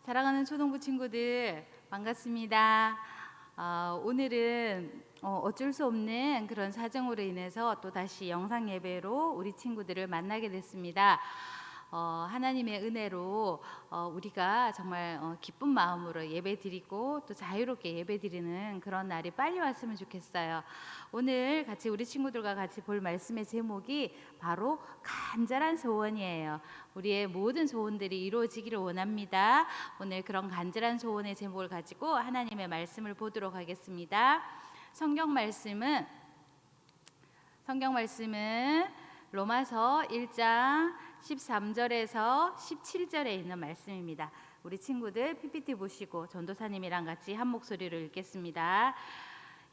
사랑하는 초등부 친구들 반갑습니다. 오늘은 어쩔 수 없는 그런 사정으로 인해서 또 다시 영상 예배로 우리 친구들을 만나게 됐습니다. 하나님의 은혜로 우리가 정말 기쁜 마음으로 예배드리고 또 자유롭게 예배드리는 그런 날이 빨리 왔으면 좋겠어요. 오늘 같이 우리 친구들과 같이 볼 말씀의 제목이 바로 간절한 소원이에요. 우리의 모든 소원들이 이루어지기를 원합니다. 오늘 그런 간절한 소원의 제목을 가지고 하나님의 말씀을 보도록 하겠습니다. 성경 말씀은 로마서 1장 13절에서 17절에 있는 말씀입니다. 우리 친구들 PPT 보시고 전도사님이랑 같이 한 목소리로 읽겠습니다.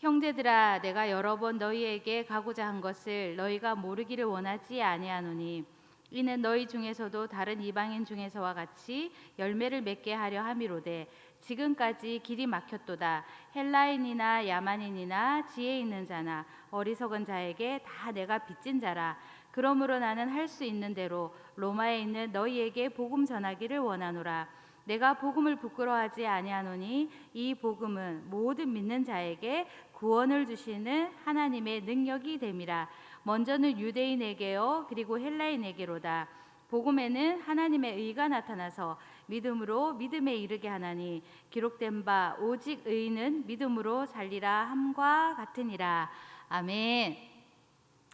형제들아, 내가 여러 번 너희에게 가고자 한 것을 너희가 모르기를 원하지 아니하노니 이는 너희 중에서도 다른 이방인 중에서와 같이 열매를 맺게 하려 함이로되 지금까지 길이 막혔도다. 헬라인이나 야만인이나 지혜 있는 자나 어리석은 자에게 다 내가 빚진 자라. 그러므로 나는 할 수 있는 대로 로마에 있는 너희에게 복음 전하기를 원하노라. 내가 복음을 부끄러워하지 아니하노니 이 복음은 모든 믿는 자에게 구원을 주시는 하나님의 능력이 됨이라. 먼저는 유대인에게요 그리고 헬라인에게로다. 복음에는 하나님의 의가 나타나서 믿음으로 믿음에 이르게 하나니 기록된 바 오직 의인은 믿음으로 살리라 함과 같으니라. 아멘.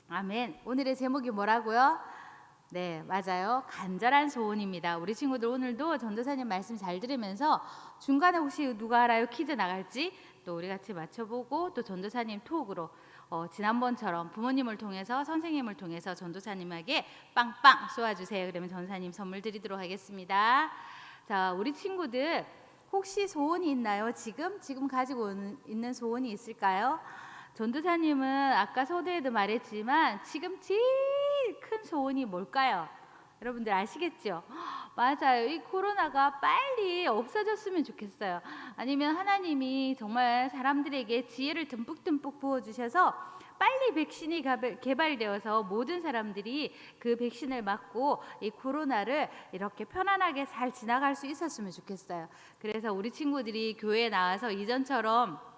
아멘. 오늘의 제목이 뭐라고요? 네, 맞아요. 간절한 소원입니다. 우리 친구들 오늘도 전도사님 말씀 잘 들으면서 중간에 혹시 누가 알아요? 퀴즈 나갈지 또 우리 같이 맞춰보고 또 전도사님 톡으로 지난번처럼 부모님을 통해서 선생님을 통해서 전도사님에게 빵빵 쏘아주세요. 그러면 전도사님 선물 드리도록 하겠습니다. 자, 우리 친구들 혹시 소원이 있나요? 지금 가지고 있는 소원이 있을까요? 전도사님은 아까 서두에도 말했지만 지금 제일 큰 소원이 뭘까요? 여러분들 아시겠죠? 맞아요. 이 코로나가 빨리 없어졌으면 좋겠어요. 아니면 하나님이 정말 사람들에게 지혜를 듬뿍듬뿍 부어주셔서 빨리 백신이 개발되어서 모든 사람들이 그 백신을 맞고 이 코로나를 이렇게 편안하게 잘 지나갈 수 있었으면 좋겠어요. 그래서 우리 친구들이 교회에 나와서 이전처럼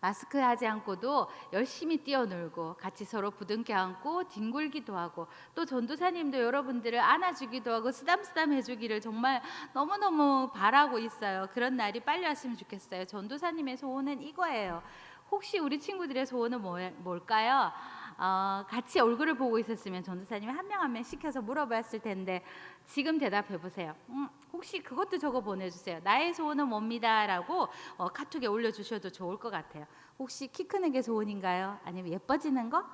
마스크 하지 않고도 열심히 뛰어놀고 같이 서로 부둥켜 안고 뒹굴기도 하고 또 전도사님도 여러분들을 안아주기도 하고 쓰담쓰담 해주기를 정말 너무너무 바라고 있어요. 그런 날이 빨리 왔으면 좋겠어요. 전도사님의 소원은 이거예요. 혹시 우리 친구들의 소원은 뭘까요? 같이 얼굴을 보고 있었으면 전도사님이 한 명 한 명 시켜서 물어봤을 텐데 지금 대답해 보세요. 혹시 그것도 적어 보내주세요. 나의 소원은 뭡니다 라고 카톡에 올려주셔도 좋을 것 같아요. 혹시 키 크는 게 소원인가요? 아니면 예뻐지는 거?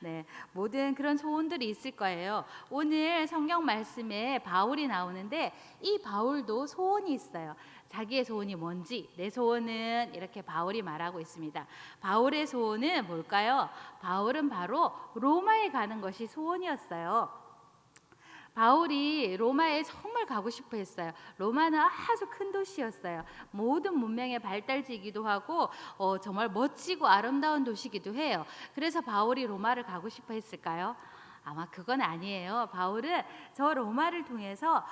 네, 모든 그런 소원들이 있을 거예요. 오늘 성경 말씀에 바울이 나오는데 이 바울도 소원이 있어요. 자기의 소원이 뭔지, 내 소원은 이렇게 바울이 말하고 있습니다. 바울의 소원은 뭘까요? 바울은 바로 로마에 가는 것이 소원이었어요. 바울이 로마에 정말 가고 싶어 했어요. 로마는 아주 큰 도시였어요. 모든 문명의 발달지이기도 하고 정말 멋지고 아름다운 도시이기도 해요. 그래서 바울이 로마를 가고 싶어 했을까요? 아마 그건 아니에요. 바울은 저 로마를 통해서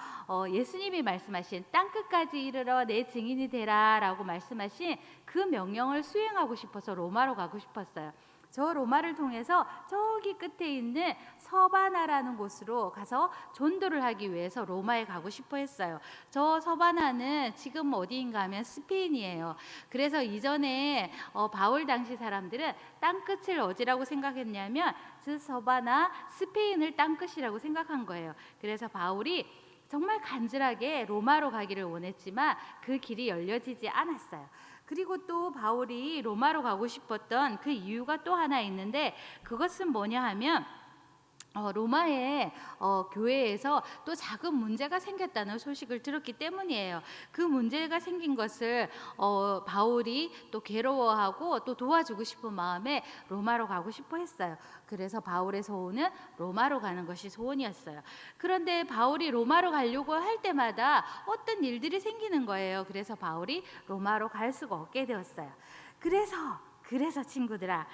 예수님이 말씀하신 땅끝까지 이르러 내 증인이 되라 라고 말씀하신 그 명령을 수행하고 싶어서 로마로 가고 싶었어요. 저 로마를 통해서 저기 끝에 있는 서바나라는 곳으로 가서 전도를 하기 위해서 로마에 가고 싶어 했어요. 저 서바나는 지금 어디인가 하면 스페인이에요. 그래서 이전에 바울 당시 사람들은 땅끝을 어디라고 생각했냐면 그 서바나 스페인을 땅끝이라고 생각한 거예요. 그래서 바울이 정말 간절하게 로마로 가기를 원했지만 그 길이 열려지지 않았어요. 그리고 또 바울이 로마로 가고 싶었던 그 이유가 또 하나 있는데 그것은 뭐냐 하면 로마의 교회에서 또 작은 문제가 생겼다는 소식을 들었기 때문이에요. 그 문제가 생긴 것을 바울이 또 괴로워하고 또 도와주고 싶은 마음에 로마로 가고 싶어 했어요. 그래서 바울의 소원은 로마로 가는 것이 소원이었어요. 그런데 바울이 로마로 가려고 할 때마다 어떤 일들이 생기는 거예요. 그래서 바울이 로마로 갈 수가 없게 되었어요. 그래서 친구들아,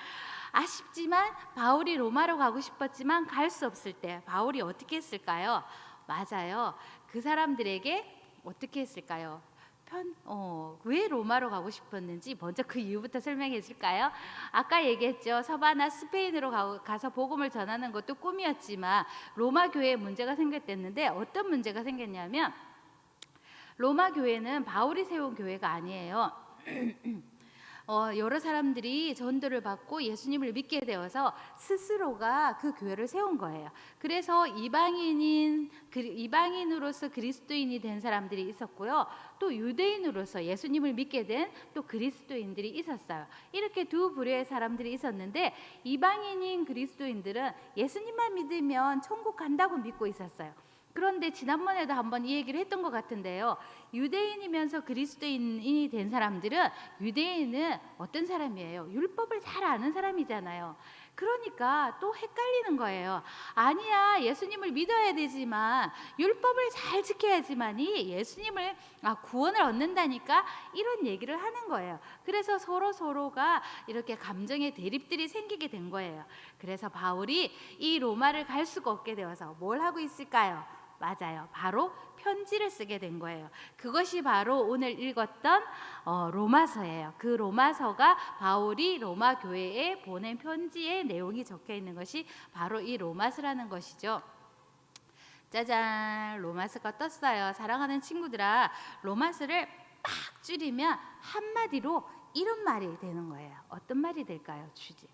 아쉽지만 바울이 로마로 가고 싶었지만 갈 수 없을 때 바울이 어떻게 했을까요? 맞아요. 그 사람들에게 어떻게 했을까요? 왜 로마로 가고 싶었는지 먼저 그 이유부터 설명해 줄까요? 아까 얘기했죠. 서바나 스페인으로 가서 복음을 전하는 것도 꿈이었지만 로마 교회에 문제가 생겼댔는데 어떤 문제가 생겼냐면 로마 교회는 바울이 세운 교회가 아니에요. 여러 사람들이 전도를 받고 예수님을 믿게 되어서 스스로가 그 교회를 세운 거예요. 그래서 이방인으로서 그리스도인이 된 사람들이 있었고요. 또 유대인으로서 예수님을 믿게 된 또 그리스도인들이 있었어요. 이렇게 두 부류의 사람들이 있었는데 이방인인 그리스도인들은 예수님만 믿으면 천국 간다고 믿고 있었어요. 그런데 지난번에도 한번 이 얘기를 했던 것 같은데요. 유대인이면서 그리스도인이 된 사람들은 유대인은 어떤 사람이에요? 율법을 잘 아는 사람이잖아요. 그러니까 또 헷갈리는 거예요. 아니야, 예수님을 믿어야 되지만 율법을 잘 지켜야지만이 예수님을 구원을 얻는다니까 이런 얘기를 하는 거예요. 그래서 서로가 이렇게 감정의 대립들이 생기게 된 거예요. 그래서 바울이 이 로마를 갈 수가 없게 되어서 뭘 하고 있을까요? 맞아요. 바로 편지를 쓰게 된 거예요. 그것이 바로 오늘 읽었던 로마서예요. 그 로마서가 바울이 로마 교회에 보낸 편지의 내용이 적혀 있는 것이 바로 이 로마서라는 것이죠. 짜잔, 로마서가 떴어요. 사랑하는 친구들아, 로마서를 막 줄이면 한마디로 이런 말이 되는 거예요. 어떤 말이 될까요? 주제.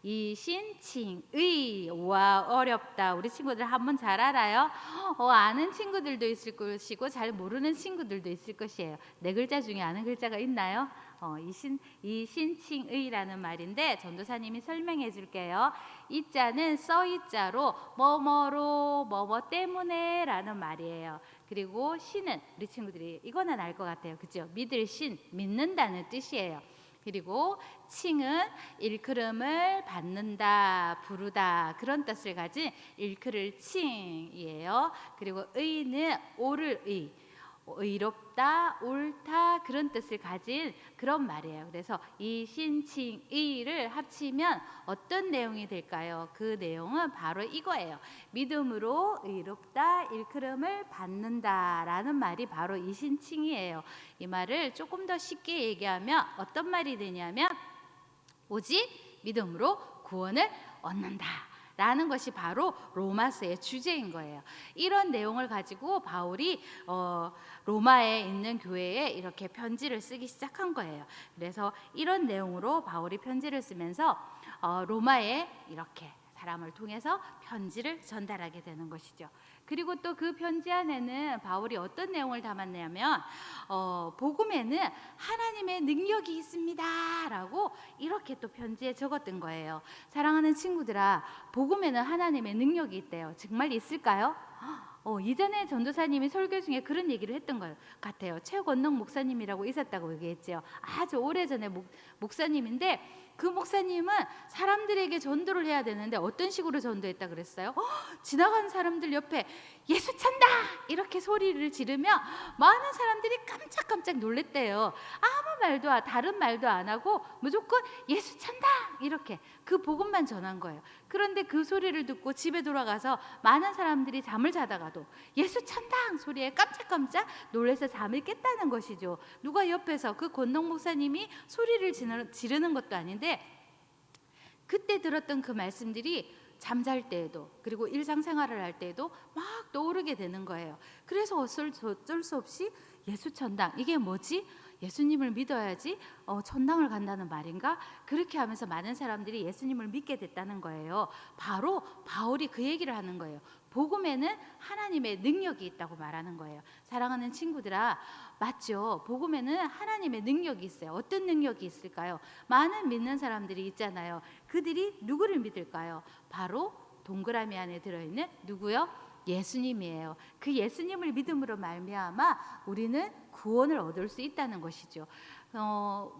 이신칭의. 와, 어렵다. 우리 친구들 한번 잘 알아요? 아는 친구들도 있을 것이고 잘 모르는 친구들도 있을 것이에요. 네 글자 중에 아는 글자가 있나요? 이신칭의라는 말인데 전도사님이 설명해 줄게요. 이자는 써이자로 뭐뭐로 뭐뭐 때문에 라는 말이에요. 그리고 신은 우리 친구들이 이거는 알 것 같아요. 그죠? 믿을 신, 믿는다는 뜻이에요. 그리고 칭은 일컬음을 받는다, 부르다 그런 뜻을 가진 일컬을 칭이에요. 그리고 의는 옳을 의, 의롭다, 옳다 그런 뜻을 가진 그런 말이에요. 그래서 이신칭의를 합치면 어떤 내용이 될까요? 그 내용은 바로 이거예요. 믿음으로 의롭다, 일컬음을 받는다라는 말이 바로 이신칭이에요. 이 말을 조금 더 쉽게 얘기하면 어떤 말이 되냐면 오직 믿음으로 구원을 얻는다 라는 것이 바로 로마서의 주제인 거예요. 이런 내용을 가지고 바울이 로마에 있는 교회에 이렇게 편지를 쓰기 시작한 거예요. 그래서 이런 내용으로 바울이 편지를 쓰면서 로마에 이렇게 사람을 통해서 편지를 전달하게 되는 것이죠. 그리고 또 그 편지 안에는 바울이 어떤 내용을 담았냐면 복음에는 하나님의 능력이 있습니다라고 이렇게 또 편지에 적었던 거예요. 사랑하는 친구들아, 복음에는 하나님의 능력이 있대요. 정말 있을까요? 이전에 전도사님이 설교 중에 그런 얘기를 했던 것 같아요. 최권능 목사님이라고 있었다고 얘기했죠. 아주 오래전에 목사님인데 그 목사님은 사람들에게 전도를 해야 되는데 어떤 식으로 전도했다 그랬어요? 지나가는 사람들 옆에 예수 찬다 이렇게 소리를 지르면 많은 사람들이 깜짝깜짝 놀랬대요. 아무 말도 다른 말도 안 하고 무조건 예수 찬다 이렇게 그 복음만 전한 거예요. 그런데 그 소리를 듣고 집에 돌아가서 많은 사람들이 잠을 자다가도 예수 찬다 소리에 깜짝깜짝 놀라서 잠을 깼다는 것이죠. 누가 옆에서 그 권능 목사님이 소리를 지르는 것도 아닌데 그때 들었던 그 말씀들이 잠잘 때에도 그리고 일상생활을 할 때에도 막 떠오르게 되는 거예요. 그래서 어쩔 수 없이 예수 천당 이게 뭐지? 예수님을 믿어야지 천당을 간다는 말인가? 그렇게 하면서 많은 사람들이 예수님을 믿게 됐다는 거예요. 바로 바울이 그 얘기를 하는 거예요. 복음에는 하나님의 능력이 있다고 말하는 거예요. 사랑하는 친구들아, 맞죠? 복음에는 하나님의 능력이 있어요. 어떤 능력이 있을까요? 많은 믿는 사람들이 있잖아요. 그들이 누구를 믿을까요? 바로 동그라미 안에 들어있는 누구요? 예수님이에요. 그 예수님을 믿음으로 말미암아 우리는 구원을 얻을 수 있다는 것이죠.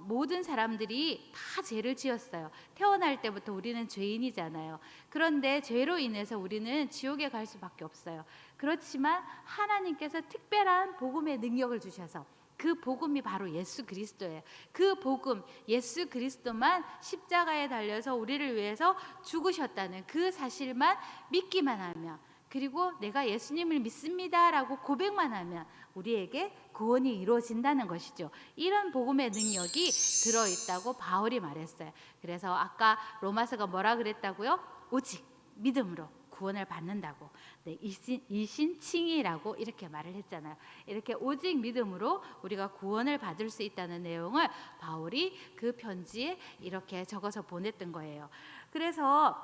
모든 사람들이 다 죄를 지었어요. 태어날 때부터 우리는 죄인이잖아요. 그런데 죄로 인해서 우리는 지옥에 갈 수밖에 없어요. 그렇지만 하나님께서 특별한 복음의 능력을 주셔서 그 복음이 바로 예수 그리스도예요. 그 복음 예수 그리스도만 십자가에 달려서 우리를 위해서 죽으셨다는 그 사실만 믿기만 하면 그리고 내가 예수님을 믿습니다라고 고백만 하면 우리에게 구원이 이루어진다는 것이죠. 이런 복음의 능력이 들어있다고 바울이 말했어요. 그래서 아까 로마서가 뭐라 그랬다고요? 오직 믿음으로 구원을 받는다고. 네, 이신칭이라고 이렇게 말을 했잖아요. 이렇게 오직 믿음으로 우리가 구원을 받을 수 있다는 내용을 바울이 그 편지에 이렇게 적어서 보냈던 거예요. 그래서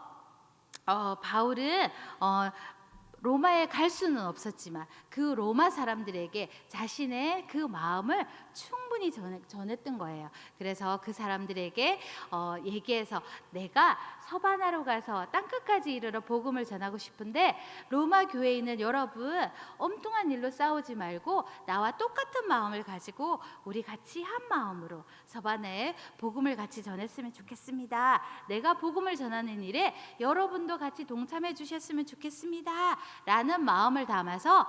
바울은 로마에 갈 수는 없었지만 그 로마 사람들에게 자신의 그 마음을 충분히 전했던 거예요. 그래서 그 사람들에게 얘기해서 내가 서바나로 가서 땅끝까지 이르러 복음을 전하고 싶은데 로마 교회에 있는 여러분 엉뚱한 일로 싸우지 말고 나와 똑같은 마음을 가지고 우리 같이 한 마음으로 서바나에 복음을 같이 전했으면 좋겠습니다. 내가 복음을 전하는 일에 여러분도 같이 동참해 주셨으면 좋겠습니다. 라는 마음을 담아서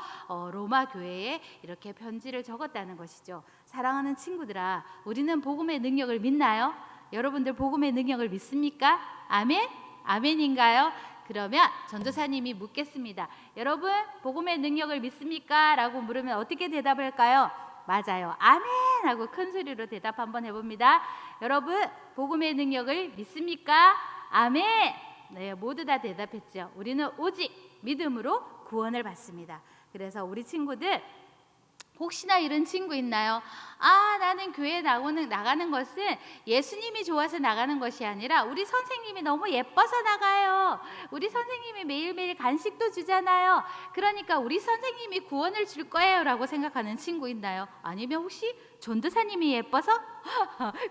로마 교회에 이렇게 편지를 적었다는 것이죠. 사랑하는 친구들아, 우리는 복음의 능력을 믿나요? 여러분들 복음의 능력을 믿습니까? 아멘? 아멘인가요? 그러면 전도사님이 묻겠습니다. 여러분 복음의 능력을 믿습니까? 라고 물으면 어떻게 대답할까요? 맞아요. 아멘! 하고 큰 소리로 대답 한번 해봅니다. 여러분 복음의 능력을 믿습니까? 아멘! 네, 모두 다 대답했죠. 우리는 오직 믿음으로 구원을 받습니다. 그래서 우리 친구들 혹시나 이런 친구 있나요? 나는 교회에 나가는 것은 예수님이 좋아서 나가는 것이 아니라 우리 선생님이 너무 예뻐서 나가요. 우리 선생님이 매일매일 간식도 주잖아요. 그러니까 우리 선생님이 구원을 줄 거예요 라고 생각하는 친구 있나요? 아니면 혹시 전도사님이 예뻐서?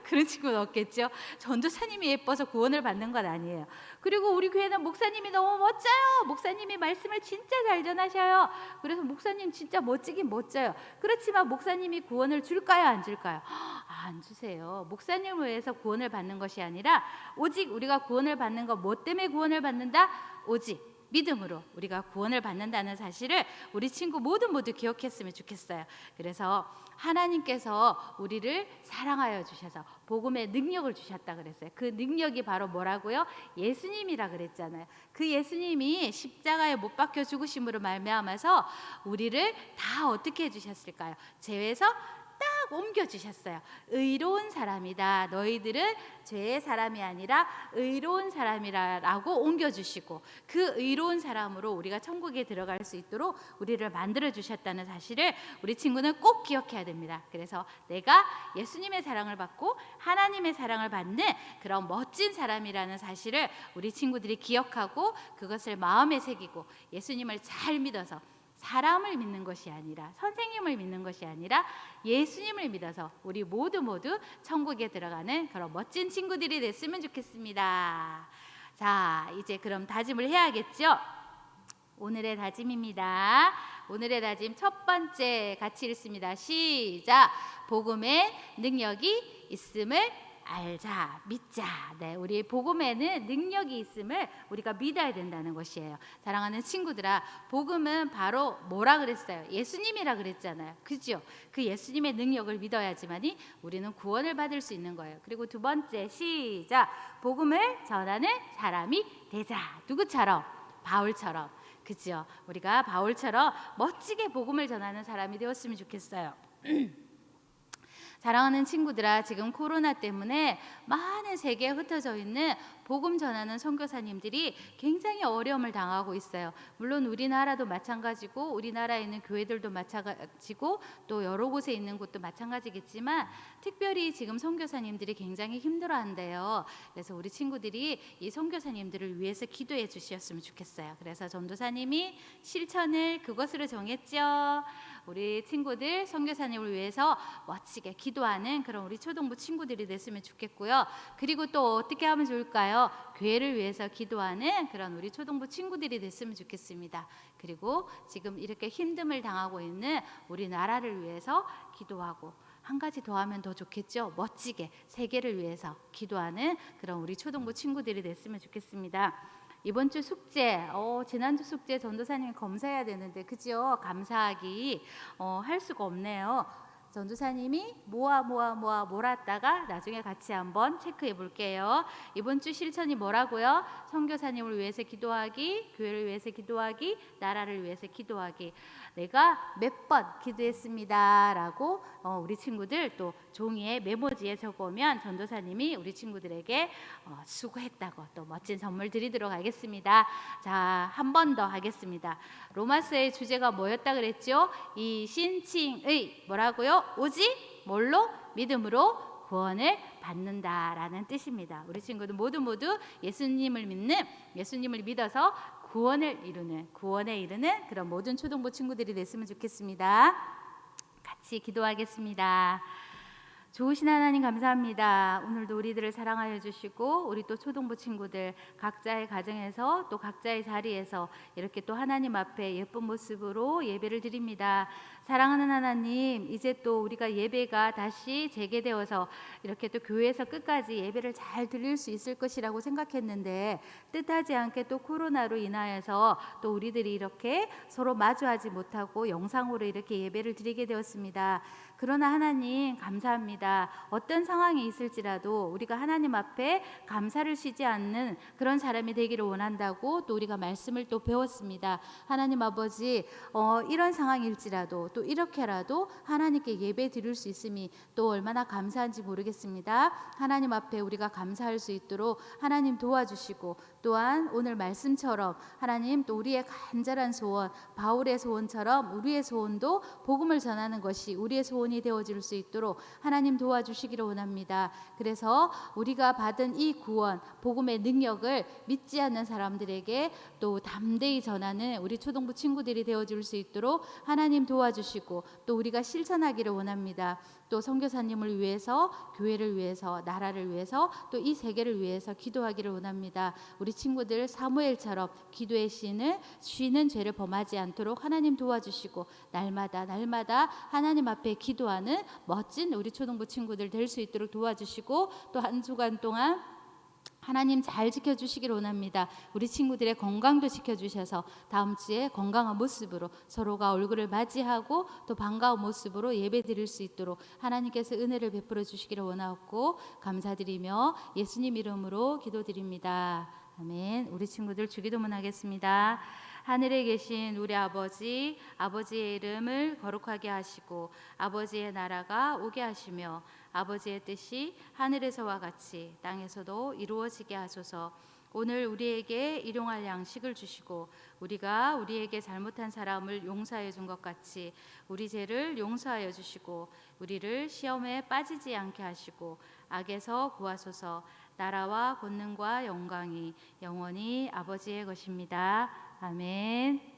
그런 친구는 없겠죠. 전도사님이 예뻐서 구원을 받는 건 아니에요. 그리고 우리 교회는 목사님이 너무 멋져요. 목사님이 말씀을 진짜 잘 전하셔요. 그래서 목사님 진짜 멋지긴 멋져요. 그렇지만 목사님이 구원을 줄까요? 안 줄까요? 안 주세요. 목사님을 위해서 구원을 받는 것이 아니라 오직 우리가 구원을 받는 것 뭐 때문에 구원을 받는다? 오직 믿음으로 우리가 구원을 받는다는 사실을 우리 친구 모두 기억했으면 좋겠어요. 그래서 하나님께서 우리를 사랑하여 주셔서 복음의 능력을 주셨다 그랬어요. 그 능력이 바로 뭐라고요? 예수님이라 그랬잖아요. 그 예수님이 십자가에 못 박혀 죽으심으로 말미암아서 우리를 다 어떻게 해주셨을까요? 죄에서 딱 옮겨주셨어요. 의로운 사람이다. 너희들은 죄의 사람이 아니라 의로운 사람이라고 옮겨주시고 그 의로운 사람으로 우리가 천국에 들어갈 수 있도록 우리를 만들어주셨다는 사실을 우리 친구는 꼭 기억해야 됩니다. 그래서 내가 예수님의 사랑을 받고 하나님의 사랑을 받는 그런 멋진 사람이라는 사실을 우리 친구들이 기억하고 그것을 마음에 새기고 예수님을 잘 믿어서 사람을 믿는 것이 아니라 선생님을 믿는 것이 아니라 예수님을 믿어서 우리 모두 천국에 들어가는 그런 멋진 친구들이 됐으면 좋겠습니다. 자, 이제 그럼 다짐을 해야겠죠? 오늘의 다짐입니다. 오늘의 다짐 첫 번째 같이 읽습니다. 시작. 복음의 능력이 있음을 알자, 믿자. 네, 우리 복음에는 능력이 있음을 우리가 믿어야 된다는 것이에요. 사랑하는 친구들아, 복음은 바로 뭐라 그랬어요? 예수님이라 그랬잖아요. 그죠? 그 예수님의 능력을 믿어야지만이 우리는 구원을 받을 수 있는 거예요. 그리고 두 번째, 시작. 복음을 전하는 사람이 되자. 누구처럼? 바울처럼. 그죠? 우리가 바울처럼 멋지게 복음을 전하는 사람이 되었으면 좋겠어요. 사랑하는 친구들아, 지금 코로나 때문에 많은 세계에 흩어져 있는 복음 전하는 선교사님들이 굉장히 어려움을 당하고 있어요. 물론 우리나라도 마찬가지고 우리나라에 있는 교회들도 마찬가지고 또 여러 곳에 있는 곳도 마찬가지겠지만 특별히 지금 선교사님들이 굉장히 힘들어한대요. 그래서 우리 친구들이 이 선교사님들을 위해서 기도해 주셨으면 좋겠어요. 그래서 전도사님이 실천을 그것으로 정했죠. 우리 친구들 선교사님을 위해서 멋지게 기도하는 그런 우리 초등부 친구들이 됐으면 좋겠고요. 그리고 또 어떻게 하면 좋을까요? 교회를 위해서 기도하는 그런 우리 초등부 친구들이 됐으면 좋겠습니다. 그리고 지금 이렇게 힘듦을 당하고 있는 우리나라를 위해서 기도하고 한 가지 더 하면 더 좋겠죠. 멋지게 세계를 위해서 기도하는 그런 우리 초등부 친구들이 됐으면 좋겠습니다. 이번 주 숙제, 지난주 숙제 전도사님 검사해야 되는데 그죠? 감사하기 할 수가 없네요. 전도사님이 몰았다가 나중에 같이 한번 체크해 볼게요. 이번 주 실천이 뭐라고요? 선교사님을 위해서 기도하기, 교회를 위해서 기도하기, 나라를 위해서 기도하기. 내가 몇 번 기도했습니다 라고 우리 친구들 또 종이에 메모지에 적어오면 전도사님이 우리 친구들에게 수고했다고 또 멋진 선물 드리도록 하겠습니다. 자, 한 번 더 하겠습니다. 로마서의 주제가 뭐였다 그랬죠? 이신칭의 뭐라고요? 오직 뭘로? 믿음으로 구원을 받는다라는 뜻입니다. 우리 친구들 모두 예수님을 믿어서 구원에 이루는 그런 모든 초등부 친구들이 됐으면 좋겠습니다. 같이 기도하겠습니다. 좋으신 하나님 감사합니다. 오늘도 우리들을 사랑하여 주시고 우리 또 초등부 친구들 각자의 가정에서 또 각자의 자리에서 이렇게 또 하나님 앞에 예쁜 모습으로 예배를 드립니다. 사랑하는 하나님, 이제 또 우리가 예배가 다시 재개되어서 이렇게 또 교회에서 끝까지 예배를 잘 드릴 수 있을 것이라고 생각했는데 뜻하지 않게 또 코로나로 인하여서 또 우리들이 이렇게 서로 마주하지 못하고 영상으로 이렇게 예배를 드리게 되었습니다. 그러나 하나님 감사합니다. 어떤 상황이 있을지라도 우리가 하나님 앞에 감사를 쉬지 않는 그런 사람이 되기를 원한다고 또 우리가 말씀을 또 배웠습니다. 하나님 아버지, 이런 상황일지라도 또 이렇게라도 하나님께 예배 드릴 수 있음이 또 얼마나 감사한지 모르겠습니다. 하나님 앞에 우리가 감사할 수 있도록 하나님 도와주시고 또한 오늘 말씀처럼 하나님 또 우리의 간절한 소원, 바울의 소원처럼 우리의 소원도 복음을 전하는 것이 우리의 소원이 되어질 수 있도록 하나님 도와주시기를 원합니다. 그래서 우리가 받은 이 구원, 복음의 능력을 믿지 않는 사람들에게 또 담대히 전하는 우리 초등부 친구들이 되어줄 수 있도록 하나님 도와주시고 또 우리가 실천하기를 원합니다. 또 선교사님을 위해서, 교회를 위해서, 나라를 위해서 또 이 세계를 위해서 기도하기를 원합니다. 우리 친구들 사무엘처럼 기도의 신을 쉬는 죄를 범하지 않도록 하나님 도와주시고 날마다 하나님 앞에 기도하는 멋진 우리 초등부 친구들 될 수 있도록 도와주시고 또 한 주간 동안 하나님 잘 지켜주시기를 원합니다. 우리 친구들의 건강도 지켜주셔서 다음 주에 건강한 모습으로 서로가 얼굴을 맞이하고 또 반가운 모습으로 예배 드릴 수 있도록 하나님께서 은혜를 베풀어 주시기를 원하고 감사드리며 예수님 이름으로 기도드립니다. 아멘. 우리 친구들 주기도문 하겠습니다. 하늘에 계신 우리 아버지, 아버지의 이름을 거룩하게 하시고 아버지의 나라가 오게 하시며 아버지의 뜻이 하늘에서와 같이 땅에서도 이루어지게 하소서. 오늘 우리에게 일용할 양식을 주시고 우리가 우리에게 잘못한 사람을 용서해 준 것 같이 우리 죄를 용서하여 주시고 우리를 시험에 빠지지 않게 하시고 악에서 구하소서. 나라와 권능과 영광이 영원히 아버지의 것입니다. 아멘.